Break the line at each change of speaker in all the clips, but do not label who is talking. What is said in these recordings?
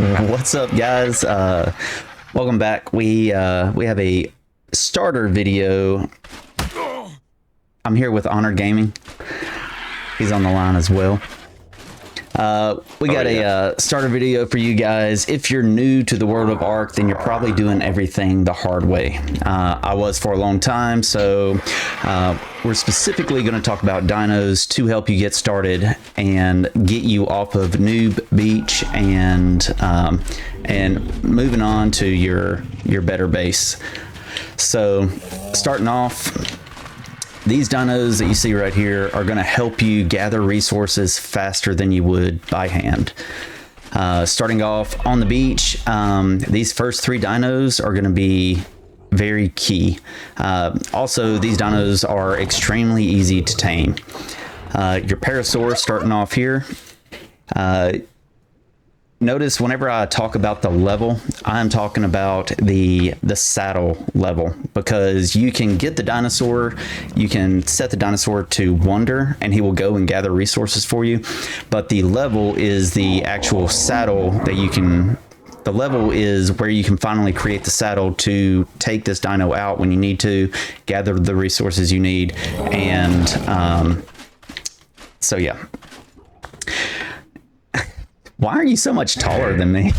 What's up, guys? Welcome back. We have a starter video. I'm here with Honor Gaming. He's on the line as well. We got a starter video for you guys. If you're new to the world of Ark, then you're probably doing everything the hard way. I was for a long time, so we're specifically going to talk about dinos to help you get started and get you off of Noob Beach and moving on to your better base. So starting off, these dinos that you see right here are going to help you gather resources faster than you would by hand. Starting off on the beach, these first three dinos are going to be very key. Also, these dinos are extremely easy to tame. Your parasaur starting off here. Notice whenever I talk about the level, I'm talking about the saddle level, because you can get the dinosaur, you can set the dinosaur to wander and he will go and gather resources for you, but the level is the actual saddle that you can, the level is where you can finally create the saddle to take this dino out when you need to, gather the resources you need, and so yeah. Why are you so much taller than me?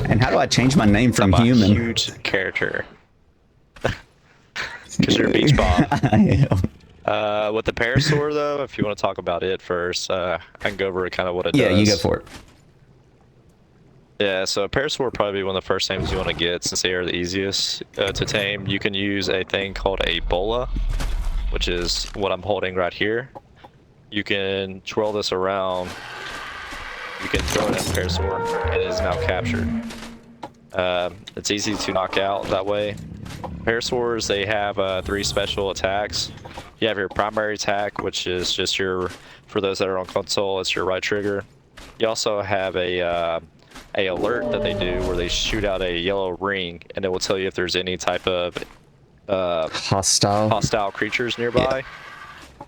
And how do I change my name from human?
I'm a huge character. Because you're a beach bum.
I am.
With the parasaur, though, if you want to talk about it first, I can go over kind of what it does.
Yeah, you go for it.
Yeah, so a parasaur will probably be one of the first things you want to get, since they are the easiest to tame. You can use a thing called a bola, which is what I'm holding right here. You can twirl this around. You can throw it at the parasaur, and it is now captured. It's easy to knock out that way. Parasaurs, they have three special attacks. You have your primary attack, which is just your, for those that are on console, it's your right trigger. You also have a alert that they do where they shoot out a yellow ring, and it will tell you if there's any type of hostile creatures nearby.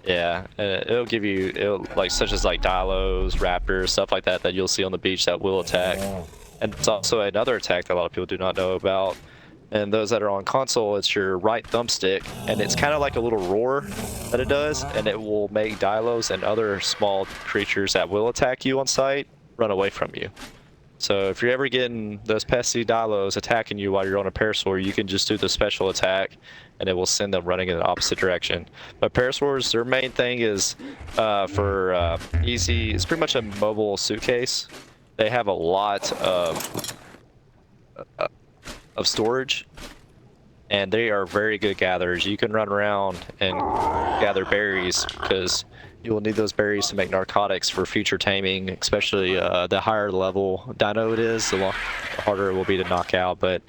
Yeah, it'll give you, like, such as like dilos, raptors, stuff like that you'll see on the beach that will attack. And it's also another attack that a lot of people do not know about. And those that are on console, it's your right thumbstick, and it's kind of like a little roar that it does, and it will make dilos and other small creatures that will attack you on sight run away from you. So if you're ever getting those pesky dilos attacking you while you're on a parasaur, you can just do the special attack, and it will send them running in the opposite direction. But parasaurs, their main thing is for easy, it's pretty much a mobile suitcase. They have a lot of storage, and they are very good gatherers. You can run around and gather berries, because you will need those berries to make narcotics for future taming, especially the higher level dino it is, the harder it will be to knock out. But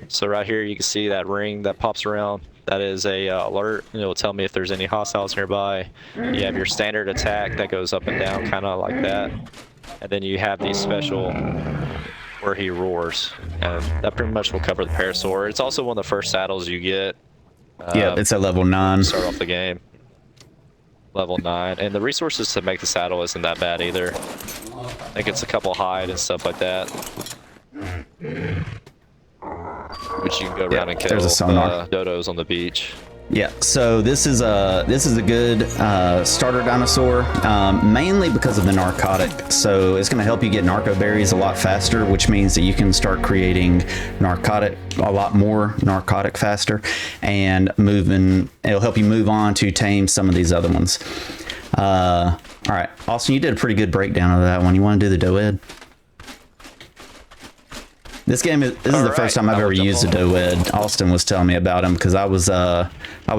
so right here you can see that ring that pops around. That is a alert, and it will tell me if there's any hostiles nearby. You have your standard attack that goes up and down, kind of like that. And then you have these special where he roars. And that pretty much will cover the parasaur. It's also one of the first saddles you get.
Yeah, it's at level 9.
Start off the game. Level 9. And the resources to make the saddle isn't that bad either. I think it's a couple hide and stuff like that. Which you can go around and kill dodos on the beach.
Yeah, so this is a good starter dinosaur, mainly because of the narcotic. So it's going to help you get narco berries a lot faster, which means that you can start creating a lot more narcotic faster, and it'll help you move on to tame some of these other ones. All right, Austin, you did a pretty good breakdown of that one. You want to do the doed? This is the first time I've ever used a doed. Austin was telling me about him, because I was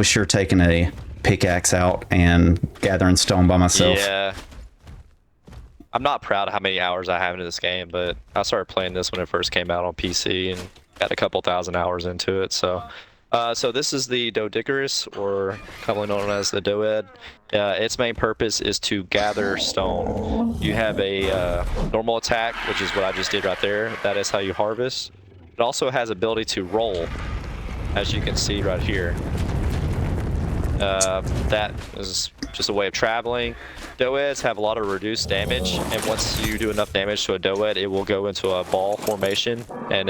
sure taking a pickaxe out and gathering stone by myself.
Yeah. I'm not proud of how many hours I have into this game, but I started playing this when it first came out on PC and got a couple thousand hours into it. So this is the Doedicurus, or commonly known as the doed. Its main purpose is to gather stone. You have a normal attack, which is what I just did right there. That is how you harvest. It also has ability to roll, as you can see right here. That is just a way of traveling. Doeds have a lot of reduced damage, and once you do enough damage to a doed, it will go into a ball formation, and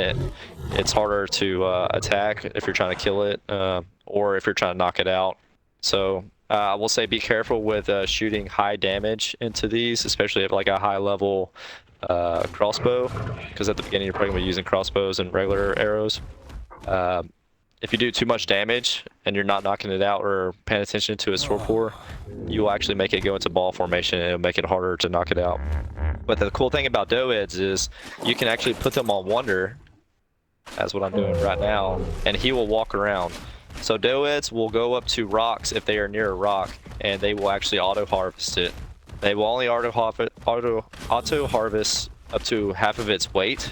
it's harder to attack if you're trying to kill it, or if you're trying to knock it out. So I will say be careful with shooting high damage into these, especially at like a high level crossbow, because at the beginning you're probably going to be using crossbows and regular arrows. If you do too much damage and you're not knocking it out or paying attention to its torpor, you will actually make it go into ball formation, and it'll make it harder to knock it out. But the cool thing about doeds is you can actually put them on Wonder, as what I'm doing right now, and he will walk around. So doeds will go up to rocks if they are near a rock, and they will actually auto-harvest it. They will only auto-harvest up to half of its weight.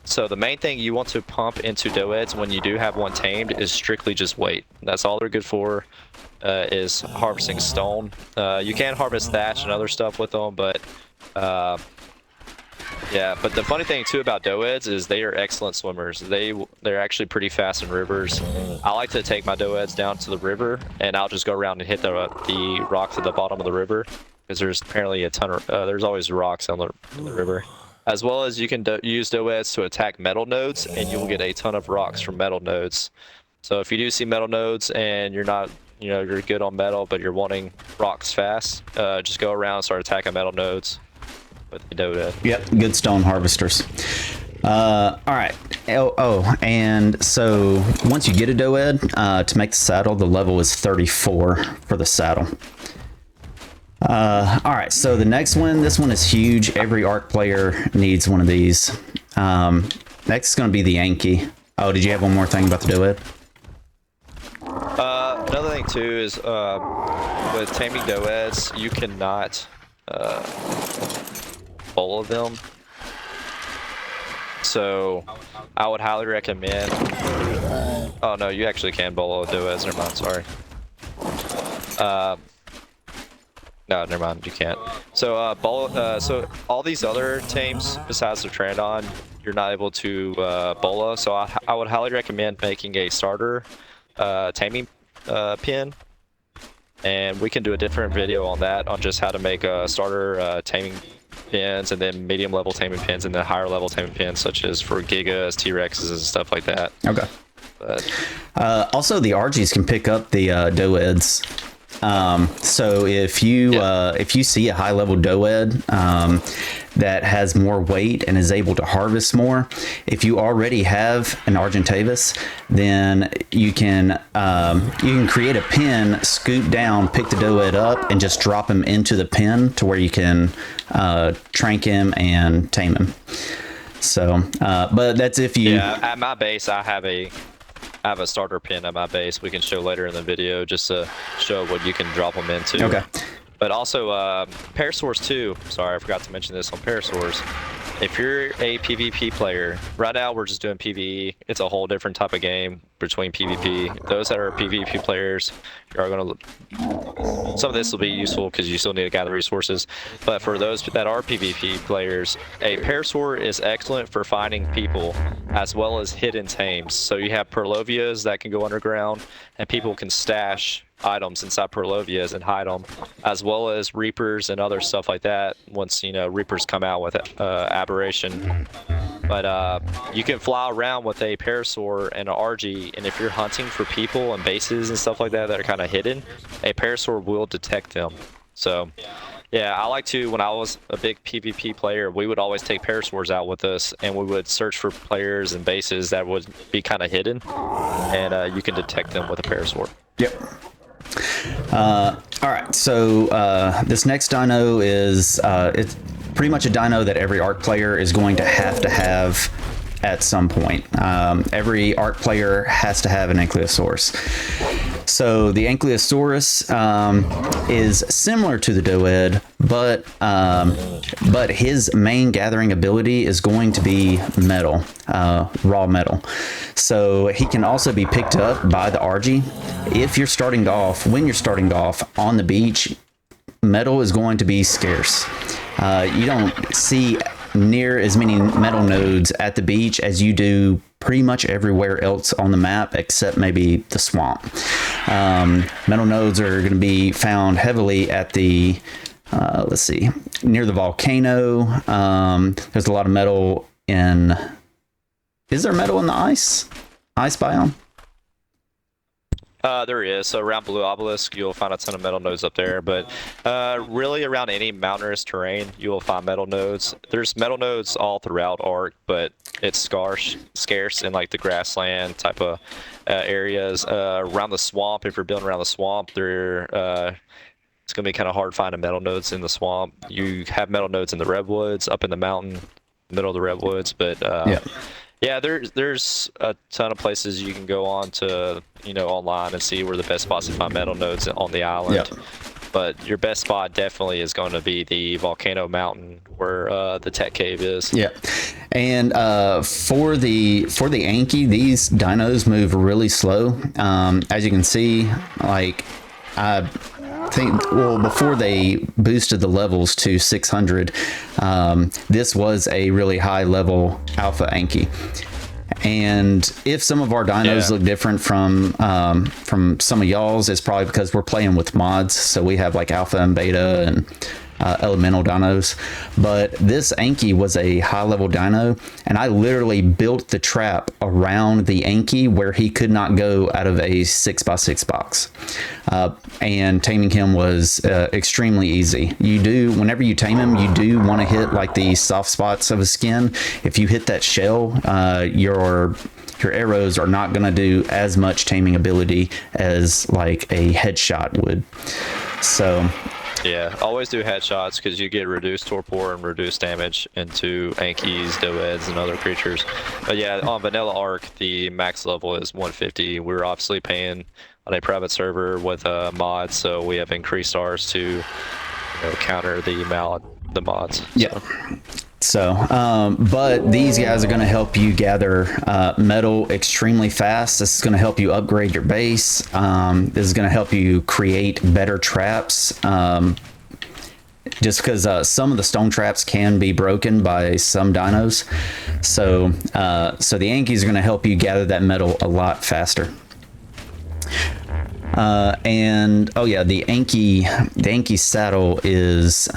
So the main thing you want to pump into doeds when you do have one tamed is strictly just weight. That's all they're good for, is harvesting stone. You can harvest thatch and other stuff with them, but yeah. But the funny thing too about doeds is they are excellent swimmers. They're actually pretty fast in rivers. I like to take my doeds down to the river, and I'll just go around and hit the rocks at the bottom of the river, because there's apparently a ton of there's always rocks on the river. As well as you can use doeds to attack metal nodes, and you will get a ton of rocks from metal nodes. So if you do see metal nodes and you're not, you're good on metal, but you're wanting rocks fast, just go around and start attacking metal nodes with the doed.
Yep, good stone harvesters. All right. And so once you get a doed, to make the saddle, the level is 34 for the saddle. All right, so the next one, this one is huge. Every Ark player needs one of these. Next is going to be the Yankee. Oh, did you have one more thing about the doed?
Another thing too is with taming doeds, you cannot bolo them. So I would highly recommend. Oh no, you actually can bolo doeds. Never mind, sorry. No, never mind, you can't. So so all these other tames besides the Pteranodon, you're not able to bolo. So I would highly recommend making a starter taming pin, and we can do a different video on that, on just how to make starter taming pins, and then medium level taming pins, and then higher level taming pins, such as for Gigas, T-Rexes, and stuff like that. Okay. But
also, the Argies can pick up the doeds. So if you see a high level doed that has more weight and is able to harvest more, if you already have an Argentavis, then you can create a pin, scoop down, pick the doed up, and just drop him into the pin to where you can trank him and tame him. So, but that's if you.
Yeah, at my base, I have a starter pin at my base. We can show later in the video, just to show what you can drop them into. Okay. But also, Parasaurs too. Sorry, I forgot to mention this on Parasaurs. If you're a PvP player, right now we're just doing PvE. It's a whole different type of game between PvP. Those that are PvP players are going to... Some of this will be useful because you still need to gather resources. But for those that are PvP players, a Parasaur is excellent for finding people as well as hidden tames. So you have Purlovias that can go underground, and people can stash items inside Purlovias and hide them, as well as Reapers and other stuff like that once, Reapers come out with Aberration. But you can fly around with a Parasaur and an RG, and if you're hunting for people and bases and stuff like that that are kind of hidden, a Parasaur will detect them. So yeah, I like to, when I was a big PvP player, we would always take Parasaurs out with us, and we would search for players and bases that would be kind of hidden, and you can detect them with a Parasaur.
Yep. All right, so this next dino is it's pretty much a dino that every Ark player is going to have at some point. Every Ark player has to have an Ankylosaurus. So the Ankylosaurus is similar to the Doed, but his main gathering ability is going to be metal, raw metal. So he can also be picked up by the Argy. If you're starting off, when you're starting off on the beach, metal is going to be scarce. You don't see near as many metal nodes at the beach as you do pretty much everywhere else on the map, except maybe the swamp. Metal nodes are going to be found heavily at the, let's see, near the volcano. There's a lot of metal in, is there metal in the ice biome?
There is. So around Blue Obelisk, you'll find a ton of metal nodes up there. But really, around any mountainous terrain, you will find metal nodes. There's metal nodes all throughout Ark, but it's scarce in like the grassland type of areas. Around the swamp, if you're building around the swamp, it's gonna be kind of hard finding metal nodes in the swamp. You have metal nodes in the redwoods, up in the mountain, middle of the redwoods, but
Yeah.
yeah, there's a ton of places you can go on to, online and see where the best spots to find metal nodes on the island.
Yeah.
But your best spot definitely is going to be the volcano mountain where the tech cave is.
Yeah, and for the Anki, these dinos move really slow. As you can see, like I think, well, before they boosted the levels to 600, this was a really high level alpha Anki. And if some of our dinos look different from some of y'all's, it's probably because we're playing with mods. So we have like alpha and beta and elemental dinos. But this Anki was a high level dino, and I literally built the trap around the Anki where he could not go out of a 6x6 box. And taming him was extremely easy. Whenever you tame him, you do want to hit like the soft spots of his skin. If you hit that shell, your arrows are not going to do as much taming ability as like a headshot would. So
yeah, always do headshots because you get reduced torpor and reduced damage into Ankis, Doeds, and other creatures. But yeah, on Vanilla Ark, the max level is 150. We're obviously paying on a private server with mods, so we have increased ours to counter the mods.
Yeah. So, but these guys are going to help you gather metal extremely fast. This is going to help you upgrade your base. This is going to help you create better traps. Just because some of the stone traps can be broken by some dinos. So the Ankis are going to help you gather that metal a lot faster. And oh yeah, the Anki saddle is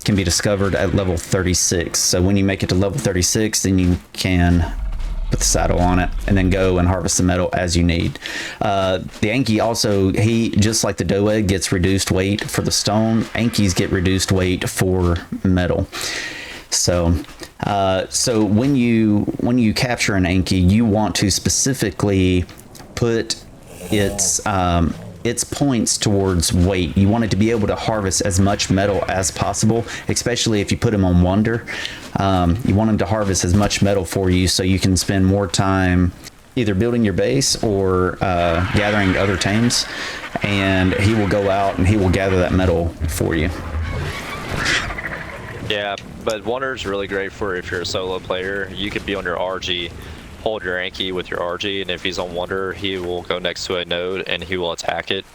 can be discovered at level 36. So when you make it to level 36, then you can put the saddle on it and then go and harvest the metal as you need. The Anki also, he just like the Doeg gets reduced weight for the stone, Ankis get reduced weight for metal. So when you capture an Anki, you want to specifically put its points towards weight. You want it to be able to harvest as much metal as possible, especially if you put him on Wonder. You want him to harvest as much metal for you so you can spend more time either building your base or gathering other tames, and he will go out and he will gather that metal for you.
Yeah, but Wonder is really great for if you're a solo player. You could be on your RG, hold your Anki with your RG, and if he's on Wonder, he will go next to a node and he will attack it.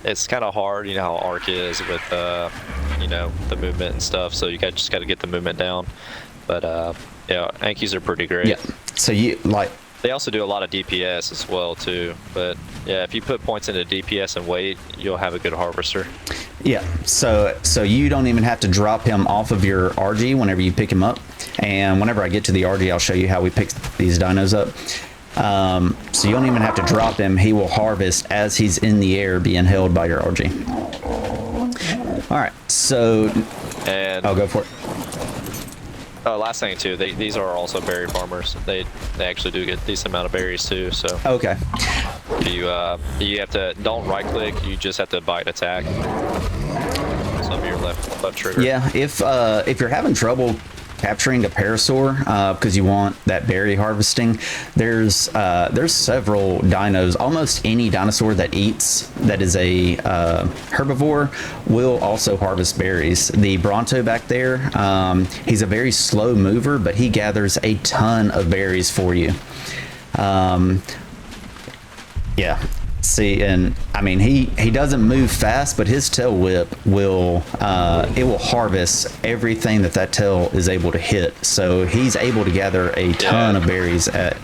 It's kind of hard, you know how Ark is with the movement and stuff, so you just got to get the movement down. But yeah, Ankis are pretty great.
Yeah. So
they also do a lot of DPS as well too. But yeah, if you put points into DPS and weight, you'll have a good harvester.
Yeah, so you don't even have to drop him off of your RG whenever you pick him up. And whenever I get to the RG, I'll show you how we pick these dinos up. So you don't even have to drop him. He will harvest as he's in the air being held by your RG. All right, so I'll go for it.
Last thing too, these are also berry farmers. They actually do get a decent amount of berries too. So
okay,
you have to don't right click. You just have to bite attack. So your left trigger.
Yeah, if you're having trouble capturing the parasaur because you want that berry harvesting, there's several dinos. Almost any dinosaur that is a herbivore will also harvest berries. The Bronto back there, he's a very slow mover, but he gathers a ton of berries for you. Yeah. See, and I mean he doesn't move fast, but his tail whip will harvest everything that tail is able to hit. So he's able to gather a ton of berries at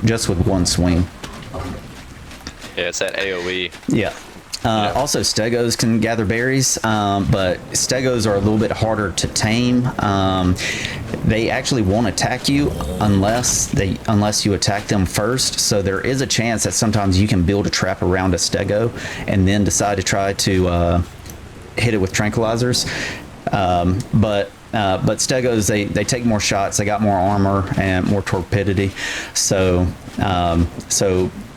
just with one swing.
Yeah, it's that AoE.
Yeah. Also, stegos can gather berries, but stegos are a little bit harder to tame. They actually won't attack you unless you attack them first. So there is a chance that sometimes you can build a trap around a stego and then decide to try to hit it with tranquilizers. But stegos, they take more shots, they got more armor and more torpidity. So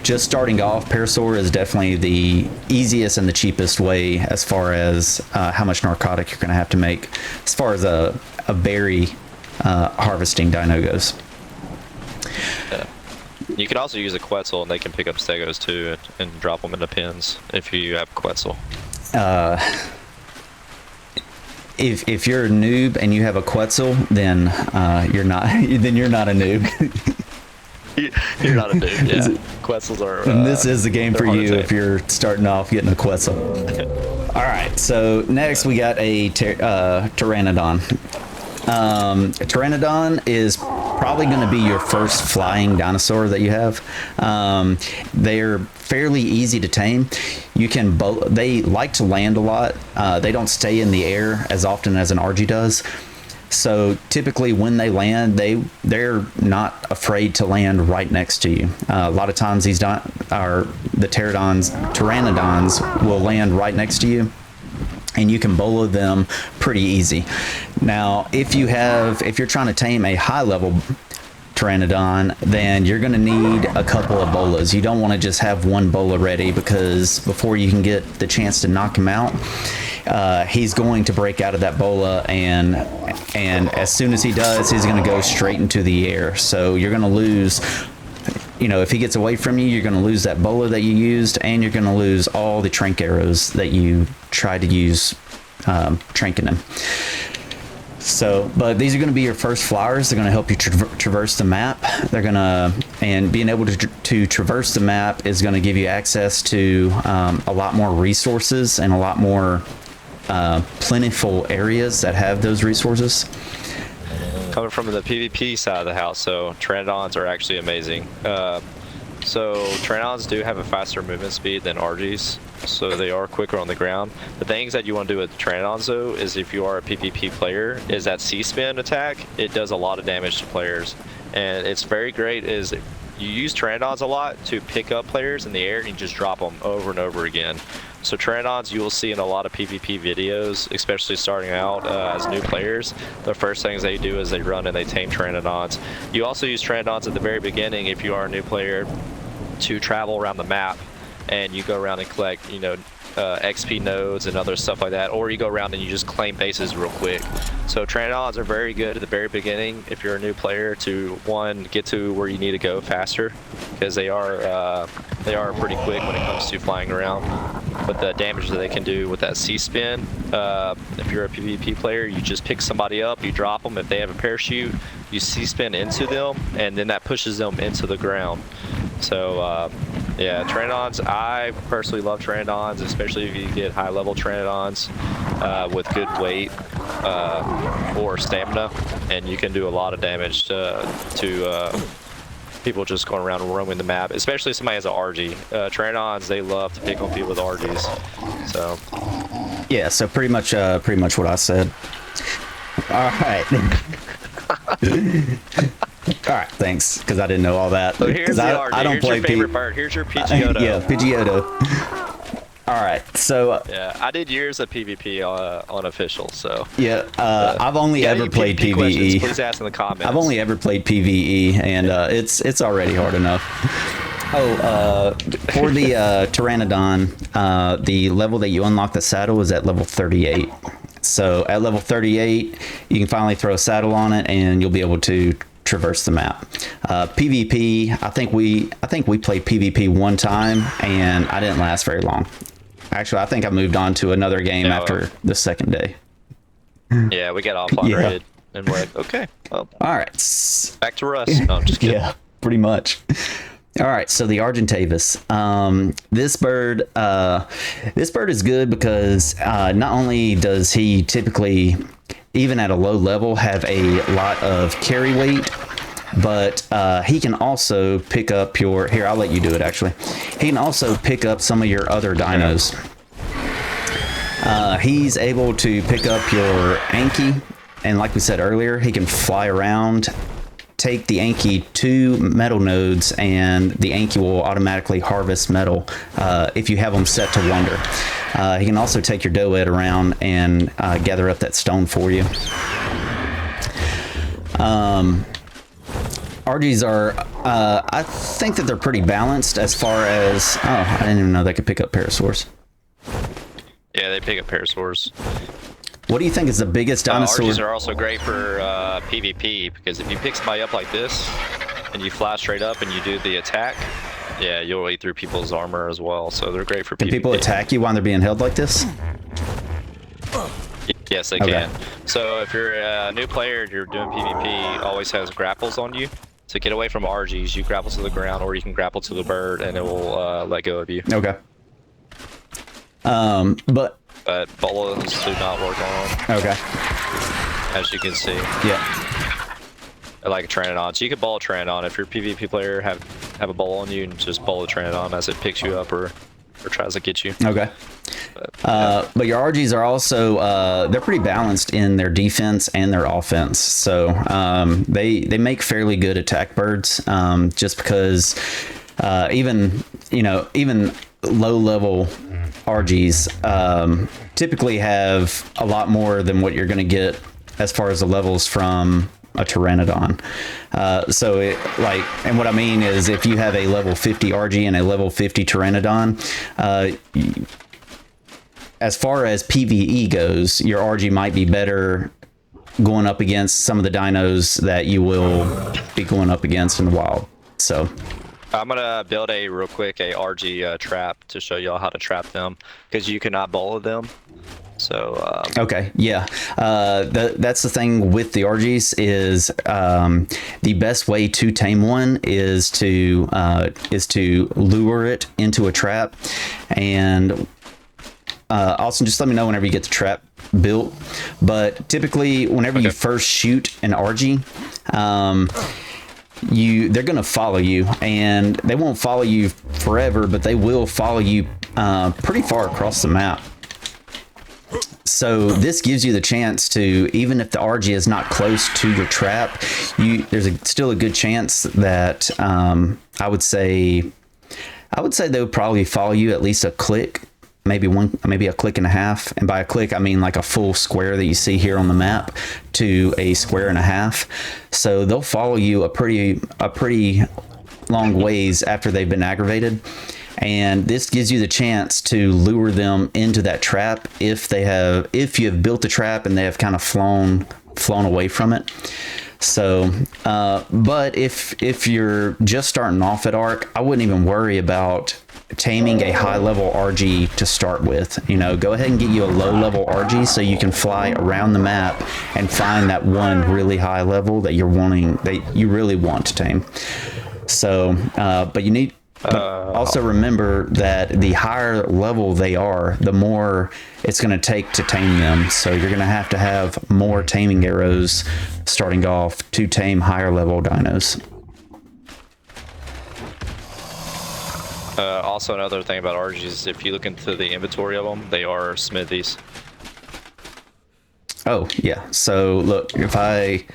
just starting off, Parasaur is definitely the easiest and the cheapest way as far as how much narcotic you're going to have to make as far as a berry harvesting dino goes.
Yeah. You can also use a Quetzal, and they can pick up stegos too and drop them into pins if you have Quetzal.
If you're a noob and you have a Quetzal, then you're not a noob.
You're not a noob. Yeah. Quetzals are.
This is the game for you if you're starting off getting a Quetzal. All right, so next we got a Pteranodon. Pteranodon is probably going to be your first flying dinosaur that you have. They're fairly easy to tame. You can they like to land a lot. They don't stay in the air as often as an RG does. So typically when they land, they're not afraid to land right next to you. A lot of times the pteranodons will land right next to you, and you can bolo them pretty easy. Now, if you're trying to tame a high level pteranodon, then you're going to need a couple of bolas. You don't want to just have one bola ready, because before you can get the chance to knock him out, he's going to break out of that bola, and as soon as he does, he's going to go straight into the air. So you're going to lose, if he gets away from you, you're going to lose that bola that you used, and you're going to lose all the trank arrows that you tried to use tranking him. So, but these are going to be your first flyers. They're going to help you traverse the map. And being able to traverse the map is going to give you access to a lot more resources and a lot more plentiful areas that have those resources.
Coming from the PvP side of the house, so Pteranodons are actually amazing. So Pteranodons do have a faster movement speed than RGs, so they are quicker on the ground. The things that you want to do with Pteranodons, though, is if you are a PvP player, is that C-spin attack. It does a lot of damage to players, and it's very great is you use Pteranodons a lot to pick up players in the air and you just drop them over and over again. So Pteranodons you will see in a lot of PvP videos, especially starting out as new players. The first things they do is they run and they tame Pteranodons. You also use Pteranodons at the very beginning if you are a new player to travel around the map, and you go around and collect, XP nodes and other stuff like that, or you go around and you just claim bases real quick. So Pteranodons are very good at the very beginning if you're a new player to, one, get to where you need to go faster, because they are pretty quick when it comes to flying around. But the damage that they can do with that C-spin, if you're a PvP player, you just pick somebody up, you drop them. If they have a parachute, you C-spin into them, and then that pushes them into the ground. So yeah, Pteranodons, I personally love Pteranodons, especially if you get high-level Pteranodons with good weight or stamina, and you can do a lot of damage to people just going around and roaming the map, especially if somebody has an RG. Pteranodons, they love to pick on people with RGs. So
yeah, so pretty much what I said. All right. All right, thanks, because I didn't know all that.
So here's the RG.
I don't
here's
play
your favorite part. Here's your Pidgeotto.
Yeah, Pidgeotto. All right, so
yeah, I did years of PvP on official, so
yeah, I've only ever played PvE.
Please ask in the comments.
I've only ever played PvE, and it's already hard enough. For the Pteranodon, the level that you unlock the saddle is at level 38. So at level 38, you can finally throw a saddle on it, and you'll be able to traverse the map. PvP, I think we played PvP one time, and I didn't last very long. Actually, I think I moved on to another game after the second day.
Yeah, we got offline raid, and we're like, okay, well,
all right,
back to Rust. No, I'm just kidding.
Yeah, pretty much. All right, so the Argentavis. This bird is good because not only does he typically, even at a low level, have a lot of carry weight, but he can also pick up your... Here, I'll let you do it, actually. He can also pick up some of your other dinos. He's able to pick up your Anki, and like we said earlier, he can fly around, take the Anki to metal nodes, and the Anki will automatically harvest metal if you have them set to wonder. He can also take your Doed around and gather up that stone for you. RGs are, I think that they're pretty balanced as far as... Oh, I didn't even know they could pick up parasaurs.
Yeah, they pick up parasaurs.
What do you think is the biggest dinosaur?
RGs are also great for PvP, because if you pick somebody up like this, and you fly straight up and you do the attack, yeah, you'll eat through people's armor as well, so they're great for PvP.
Can people attack you while they're being held like this?
Yes, they can. So if you're a new player and you're doing PvP, always has grapples on you. To get away from RGs, you grapple to the ground, or you can grapple to the bird, and it will let go of you.
Okay. But
bolas do not work on them.
Okay.
As you can see.
Yeah.
Like a Pteranodon. So you could ball a Pteranodon if you're a PvP player, have a ball on you, and just ball a Pteranodon as it picks you up or tries to get you.
Okay. But your RGs are also they're pretty balanced in their defense and their offense. So they make fairly good attack birds, just because even low level RGs typically have a lot more than what you're going to get as far as the levels from a Pteranodon. So it and what I mean is, if you have a level 50 RG and a level 50 Pteranodon, as far as PvE goes, your RG might be better going up against some of the dinos that you will be going up against in the wild. So
I'm gonna build real quick a RG trap to show y'all how to trap them, because you cannot bola them. So
okay, yeah, that's the thing with the RGs is the best way to tame one is to lure it into a trap. And Austin, just let me know whenever you get the trap built. But typically, whenever you first shoot an RG, they're gonna follow you, and they won't follow you forever, but they will follow you pretty far across the map. So this gives you the chance to, even if the RG is not close to your trap, there's still a good chance that I would say they would probably follow you at least a click, maybe a click and a half. And by a click, I mean like a full square that you see here on the map to a square and a half. So they'll follow you a pretty long ways after they've been aggravated. And this gives you the chance to lure them into that trap if you have built the trap and they have kind of flown away from it. So, but if you're just starting off at Ark, I wouldn't even worry about taming a high level RG to start with. Go ahead and get you a low level RG so you can fly around the map and find that one really high level that you really want to tame. So, but also remember that the higher level they are, the more it's going to take to tame them. So you're going to have more taming arrows starting off to tame higher level dinos.
Also, another thing about RGs, if you look into the inventory of them, they are smithies. Oh,
yeah. So look, if I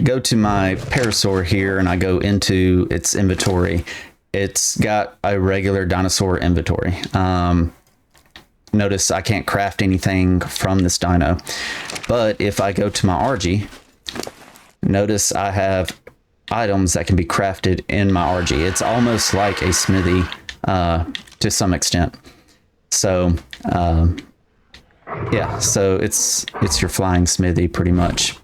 go to my parasaur here and I go into its inventory, it's got a regular dinosaur inventory. Notice I can't craft anything from this dino. But if I go to my RG, notice I have items that can be crafted in my RG. It's almost like a smithy to some extent. So yeah, so it's your flying smithy pretty much.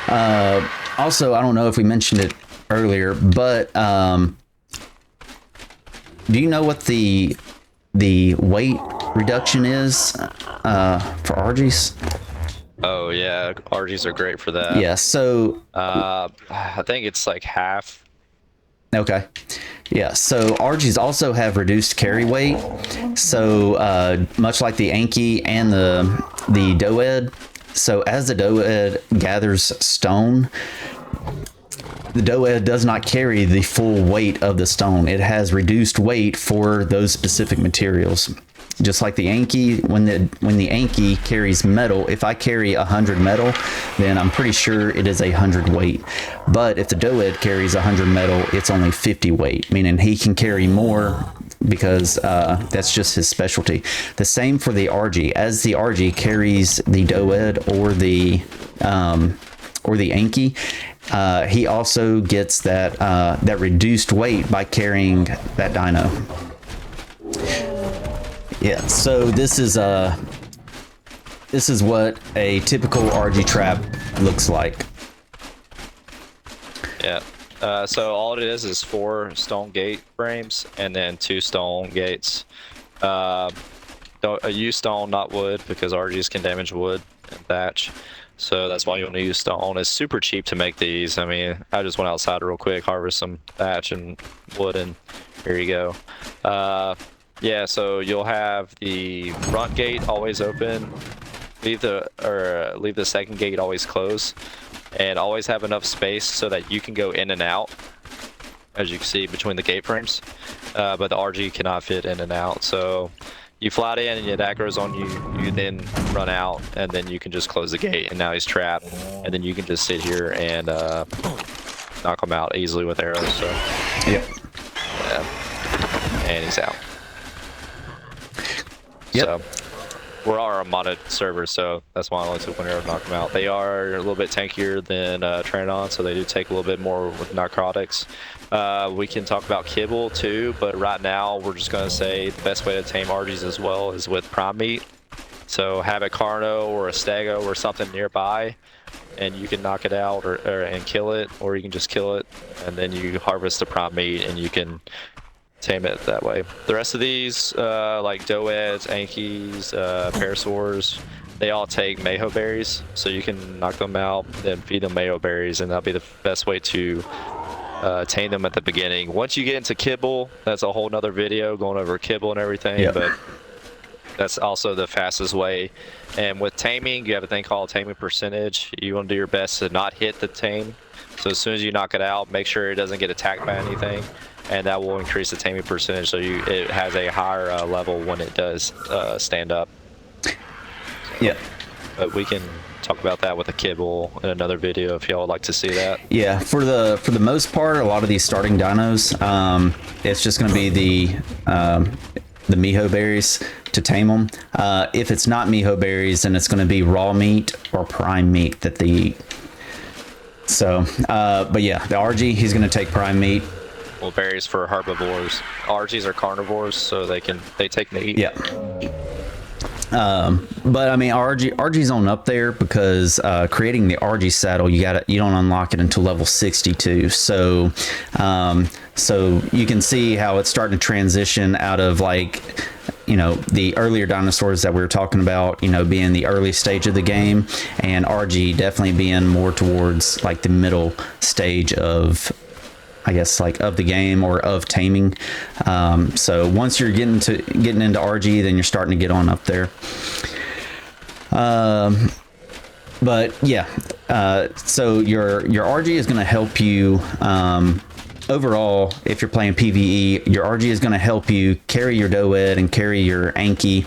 Also, I don't know if we mentioned it earlier, but do you know what the weight reduction is for RGs?
Oh yeah, RGs are great for that.
Yeah, so
I think it's like half.
Okay. Yeah, so RGs also have reduced carry weight. So much like the Anki and the Doed, so as the Doed gathers stone, the Doed does not carry the full weight of the stone. It has reduced weight for those specific materials. Just like the Anki, when the Anki carries metal, if I carry 100 metal, then I'm pretty sure it is 100 weight. But if the Doed carries 100 metal, it's only 50 weight, meaning he can carry more because that's just his specialty. The same for the RG. As the RG carries the Doed or the Anki, he also gets that reduced weight by carrying that dino. Yeah, so this is what a typical RG trap looks like.
Yeah. So all it is 4 stone gate frames and then 2 stone gates. Use stone, not wood, because RGs can damage wood and thatch. So that's why you want to use stone. It's super cheap to make these. I mean, I just went outside real quick, harvest some thatch and wood, and here you go. Yeah, so you'll have the front gate always open. Leave the second gate always closed, and always have enough space so that you can go in and out, as you can see between the gate frames. But the RG cannot fit in and out. So you fly in and your aggro's on you, you then run out, and then you can just close the gate, and now he's trapped, and then you can just sit here and knock him out easily with arrows. So
Yep.
Yeah, and he's out.
Yep.
So we're on a modded server, so that's why I only took 1 arrow to knock them out. They are a little bit tankier than Pteranodon, so they do take a little bit more with narcotics. We can talk about kibble too, but right now we're just going to say the best way to tame RGs as well is with prime meat. So have a Carno or a Stego or something nearby, and you can knock it out and kill it, or you can just kill it, and then you harvest the prime meat and you can tame it that way. The rest of these, like Doeds, Ankis, Parasaurs, they all take Maho berries, so you can knock them out, then feed them Maho berries, and that'll be the best way to tame them at the beginning. Once you get into kibble, that's a whole nother video going over kibble and everything,
Yep.
but that's also the fastest way. And with taming, you have a thing called taming percentage. You want to do your best to not hit the tame. So as soon as you knock it out, make sure it doesn't get attacked by anything, and that will increase the taming percentage, so it has a higher level when it does stand up.
Yeah.
But we can talk about that with a kibble in another video if y'all would like to see that.
Yeah, for the most part, a lot of these starting dinos, it's just going to be the Miho berries to tame them. If it's not Miho berries, then it's going to be raw meat or prime meat that they eat. So, but yeah, the RG, he's going to take prime meat.
Well, berries for herbivores. RGs are carnivores, so they take meat.
Yeah. But I mean, RG's on up there because creating the RG saddle, you don't unlock it until level 62. So so you can see how it's starting to transition out of, like, you know, the earlier dinosaurs that we were talking about, you know, being the early stage of the game, and RG definitely being more towards like the middle stage of, I guess, like of the game or of taming. So once you're getting into RG, then you're starting to get on up there. But yeah, so your RG is going to help you overall. If you're playing PvE, your RG is going to help you carry your Doed and carry your Anki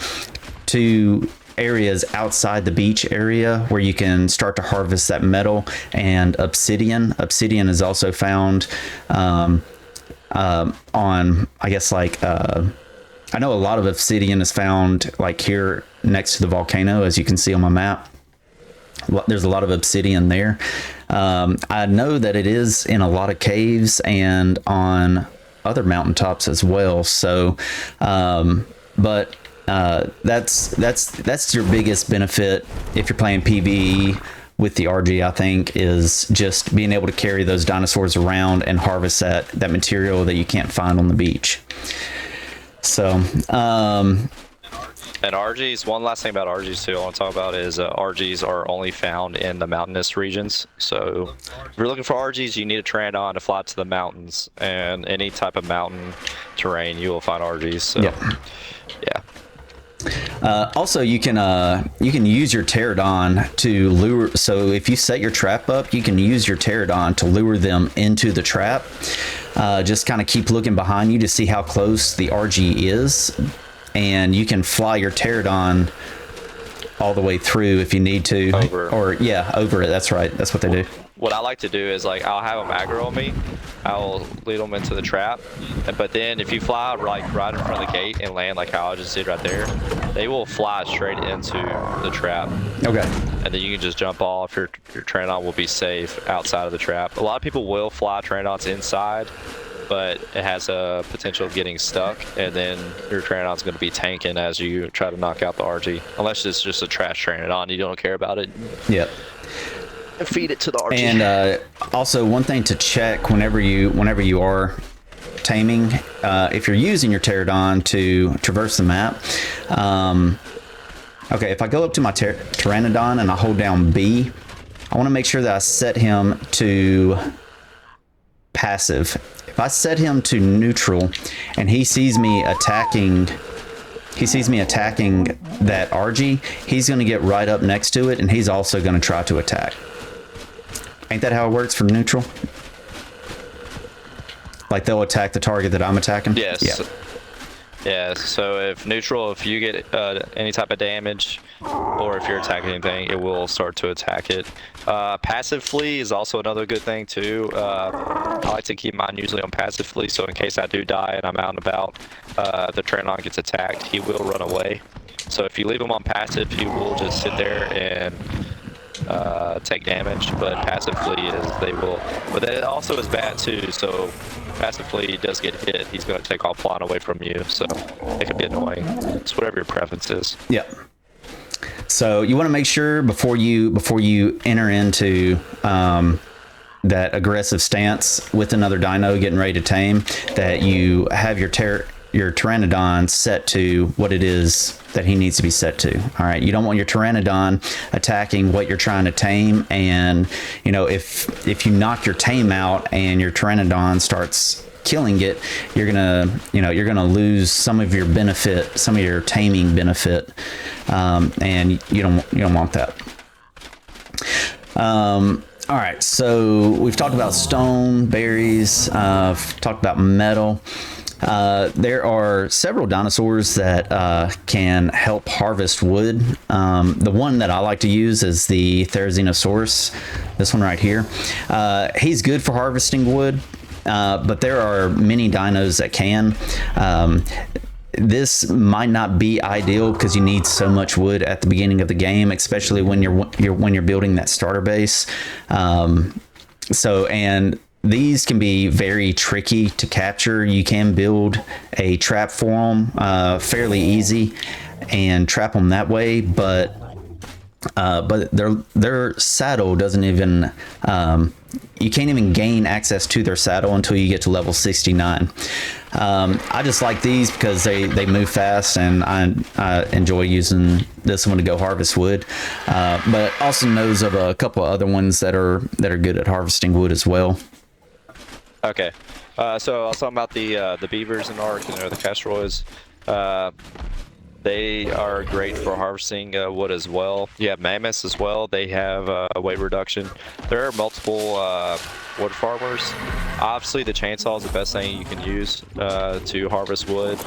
to areas outside the beach area where you can start to harvest that metal and obsidian. Obsidian is also found on, I guess, like, I know a lot of obsidian is found like here next to the volcano, as you can see on my map. There's a lot of obsidian there. I know that it is in a lot of caves and on other mountaintops as well. So, but that's your biggest benefit if you're playing PvE with the RG, I think, is just being able to carry those dinosaurs around and harvest that material that you can't find on the beach. So,
and RGs, one last thing about RGs too I want to talk about is RGs are only found in the mountainous regions. So if you're looking for RGs, you need a Pteranodon to fly to the mountains, and any type of mountain terrain you will find RGs. So yeah.
Also, you can use your pterodon to lure. So if you set your trap up, you can use your pterodon to lure them into the trap. Just kind of keep looking behind you to see how close the RG is, and you can fly your pterodon all the way through if you need to. Over it. That's right. That's what they do.
What I like to do is, like, I'll have them aggro on me. I'll lead them into the trap, but then if you fly right in front of the gate and land like how I just did right there, they will fly straight into the trap.
Okay.
And then you can just jump off. Your Pteranodon will be safe outside of the trap. A lot of people will fly Pteranodons inside, but it has a potential of getting stuck, and then your Pteranodon's going to be tanking as you try to knock out the RG. Unless it's just a trash Pteranodon, you don't care about it.
Yep.
And feed it to the RG.
And also, one thing to check whenever you are taming, if you're using your pterodon to traverse the map. Okay, if I go up to my pteranodon and I hold down B, I want to make sure that I set him to passive. If I set him to neutral and he sees me attacking that RG, he's going to get right up next to it, and he's also going to try to attack. Ain't that how it works for neutral? Like, they'll attack the target that I'm attacking?
Yes.
Yeah.
Yeah, so if you get any type of damage, or if you're attacking anything, it will start to attack it. Passive flee is also another good thing too. I like to keep mine usually on passive flee, so in case I do die and I'm out and about, the Pteranodon gets attacked, he will run away. So if you leave him on passive, he will just sit there and take damage, but passive flee but that also is bad too, so passive flee does get hit, he's going to take off flying away from you, so it can be annoying. It's whatever your preference is.
Yep. So you want to make sure before you enter into that aggressive stance with another dino getting ready to tame, that you have your pteranodon set to what it is that he needs to be set to. All right, you don't want your pteranodon attacking what you're trying to tame, and if you knock your tame out and your pteranodon starts killing it, you're gonna lose some of your benefit, some of your taming benefit, and you don't want that. All right, so we've talked about stone, berries, talked about metal. There are several dinosaurs that can help harvest wood. The one that I like to use is the Therizinosaurus, this one right here. He's good for harvesting wood, but there are many dinos that can. This might not be ideal because you need so much wood at the beginning of the game, especially when you're building that starter base. And these can be very tricky to capture. You can build a trap for them fairly easy and trap them that way, but their saddle doesn't even you can't even gain access to their saddle until you get to level 69. I just like these because they move fast, and I enjoy using this one to go harvest wood, but also knows of a couple of other ones that are good at harvesting wood as well.
Okay, so I was talking about the beavers in Ark, and they're the Castroids. They are great for harvesting wood as well. You have mammoths as well. They have weight reduction. There are multiple wood farmers. Obviously, the chainsaw is the best thing you can use to harvest wood.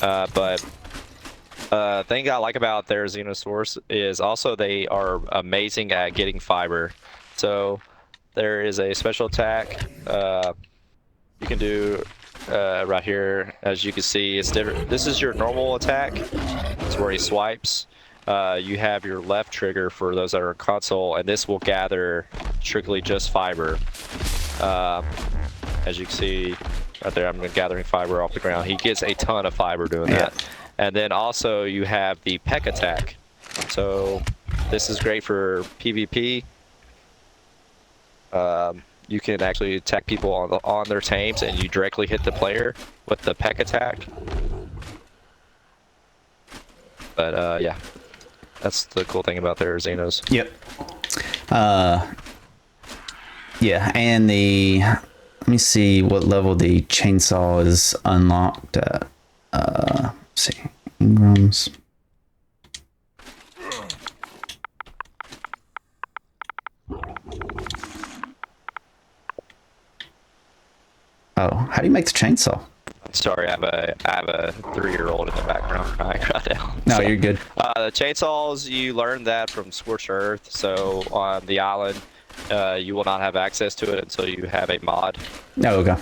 But the thing I like about their Xenosaurus is also they are amazing at getting fiber. So there is a special attack you can do right here. As you can see, it's different. This is your normal attack. It's where he swipes. You have your left trigger for those that are on console, and this will gather strictly just fiber. As you can see right there, I'm gathering fiber off the ground. He gets a ton of fiber doing that. And then also you have the peck attack. So this is great for PvP. You can actually attack people on their tames, and you directly hit the player with the peck attack. But yeah, that's the cool thing about their Xenos.
Yep. Yeah, and let me see what level the chainsaw is unlocked at. Let's see, Ingrams. Oh, how do you make the chainsaw?
Sorry, I have a 3-year-old in the background crying right now.
No, you're good.
The chainsaws, you learn that from Scorched Earth. So on the island, you will not have access to it until you have a mod.
Oh, okay.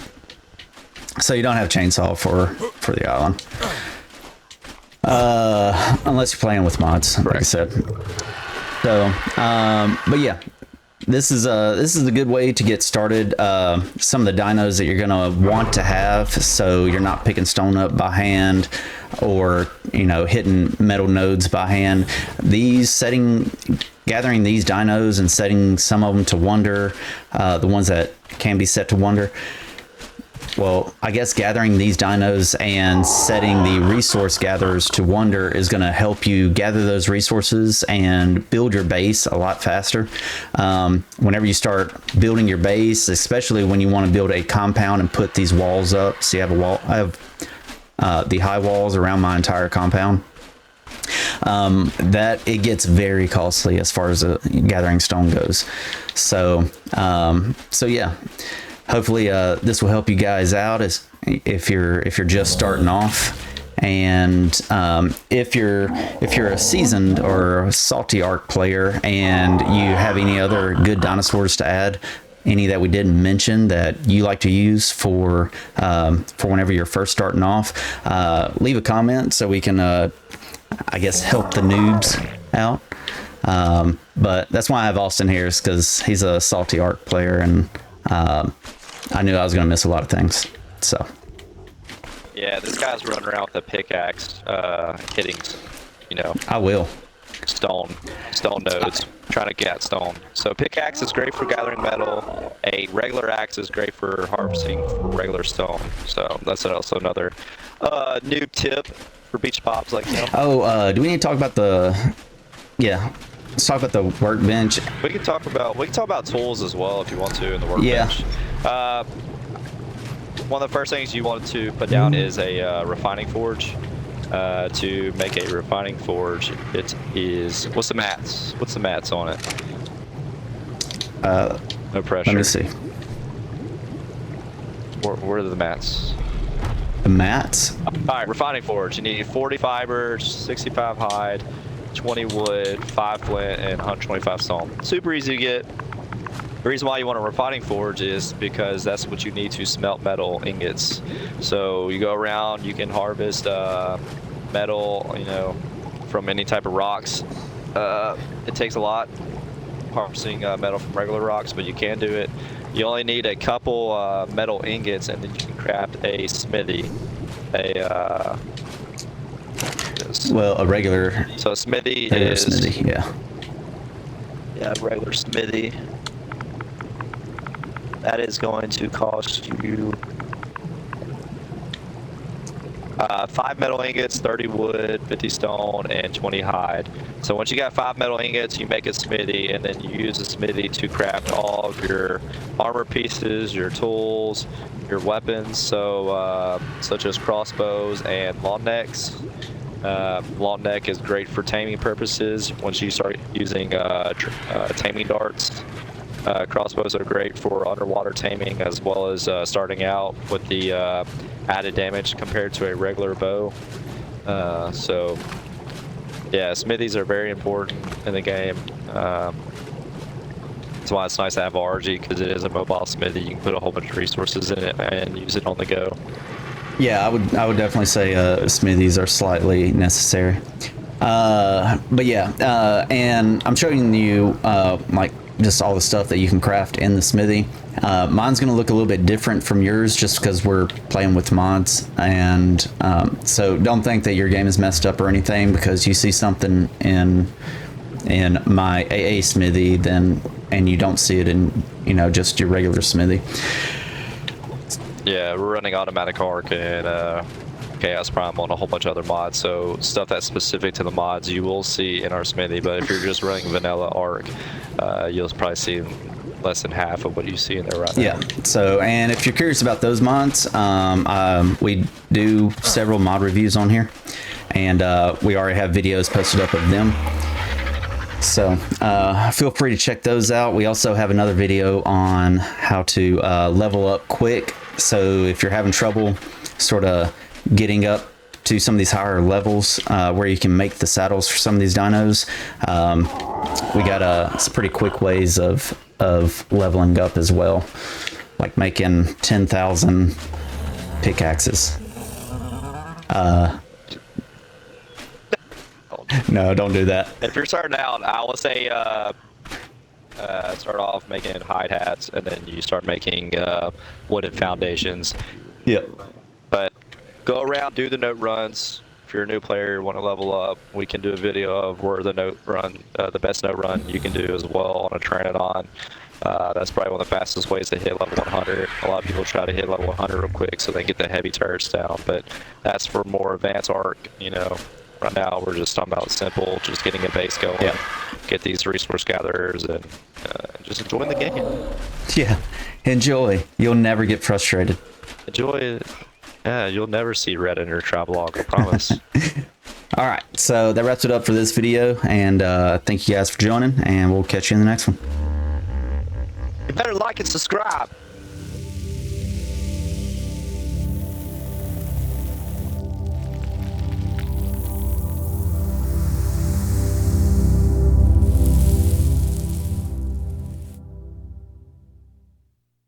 So you don't have chainsaw for the island, unless you're playing with mods, like I said. So, but yeah, this is a good way to get started. Some of the dinos that you're gonna want to have, so you're not picking stone up by hand, or hitting metal nodes by hand. Gathering these dinos and setting some of them to wonder, the ones that can be set to wonder. Well, I guess gathering these dinos and setting the resource gatherers to wonder is going to help you gather those resources and build your base a lot faster. Whenever you start building your base, especially when you want to build a compound and put these walls up, so you have a wall. I have the high walls around my entire compound. That it gets very costly as far as gathering stone goes. So yeah. Hopefully this will help you guys out if you're just starting off, and if you're a seasoned or a salty Ark player and you have any other good dinosaurs to add, any that we didn't mention that you like to use for whenever you're first starting off, leave a comment so we can I guess help the noobs out. But that's why I have Austin here, is because he's a salty Ark player, and I knew I was going to miss a lot of things. So
yeah, this guy's running around with a pickaxe, hitting,
I will.
stone nodes, trying to get stone. So pickaxe is great for gathering metal. A regular axe is great for harvesting regular stone. So that's also another new tip for beach pops like him.
Oh, do we need to talk about let's talk about the workbench.
We can talk about tools as well if you want to in the workbench.
Yeah.
One of the first things you want to put down is a refining forge. To make a refining forge, it is what's the mats on it? No pressure.
Let me see.
Where are the mats?
The mats?
All right, refining forge. You need 40 fiber, 65 hide, 20 wood, 5 flint, and 125 stone. Super easy to get. The reason why you want a refining forge is because that's what you need to smelt metal ingots. So you go around, you can harvest metal, from any type of rocks. It takes a lot harvesting metal from regular rocks, but you can do it. You only need a couple metal ingots, and then you can craft a smithy. A
regular.
So a smithy
regular
is
smithy, yeah.
Yeah, regular smithy. That is going to cost you 5 metal ingots, 30 wood, 50 stone, and 20 hide. So once you got 5 metal ingots, you make a smithy, and then you use the smithy to craft all of your armor pieces, your tools, your weapons, so such as crossbows and long necks. Long neck is great for taming purposes once you start using taming darts. Crossbows are great for underwater taming, as well as starting out with the added damage compared to a regular bow. So yeah, smithies are very important in the game. That's why it's nice to have RG, because it is a mobile smithy. You can put a whole bunch of resources in it and use it on the go.
Yeah, I would definitely say smithies are slightly necessary. But yeah, and I'm showing you like just all the stuff that you can craft in the smithy. Mine's gonna look a little bit different from yours just because we're playing with mods, and so don't think that your game is messed up or anything because you see something in my AA smithy and you don't see it in just your regular smithy.
Yeah, we're running Automated Ark and Chaos Prime on a whole bunch of other mods, so stuff that's specific to the mods you will see in our smithy, but if you're just running vanilla Ark, you'll probably see less than half of what you see in there right now.
Yeah, so, and if you're curious about those mods, we do several mod reviews on here, and we already have videos posted up of them. So feel free to check those out. We also have another video on how to level up quick. So if you're having trouble sort of getting up to some of these higher levels where you can make the saddles for some of these dinos, we got some pretty quick ways of leveling up as well, like making 10,000 pickaxes. No, don't do that.
If you're starting out, I would say start off making hide hats, and then you start making wooden foundations.
Yep.
But go around, do the note runs. If you're a new player, want to level up, we can do a video of where the note run, the best note run you can do as well on a Pteranodon. That's probably one of the fastest ways to hit level 100. A lot of people try to hit level 100 real quick so they get the heavy turrets down, but that's for more advanced Ark, you know. Right now, we're just talking about simple, just getting a base going,
yeah.
Get these resource gatherers, and just enjoying the game.
Yeah, enjoy. You'll never get frustrated.
Enjoy it. Yeah, you'll never see red in your travelogue, I promise.
All right, so that wraps it up for this video, and thank you guys for joining, and we'll catch you in the next one.
You better like and subscribe.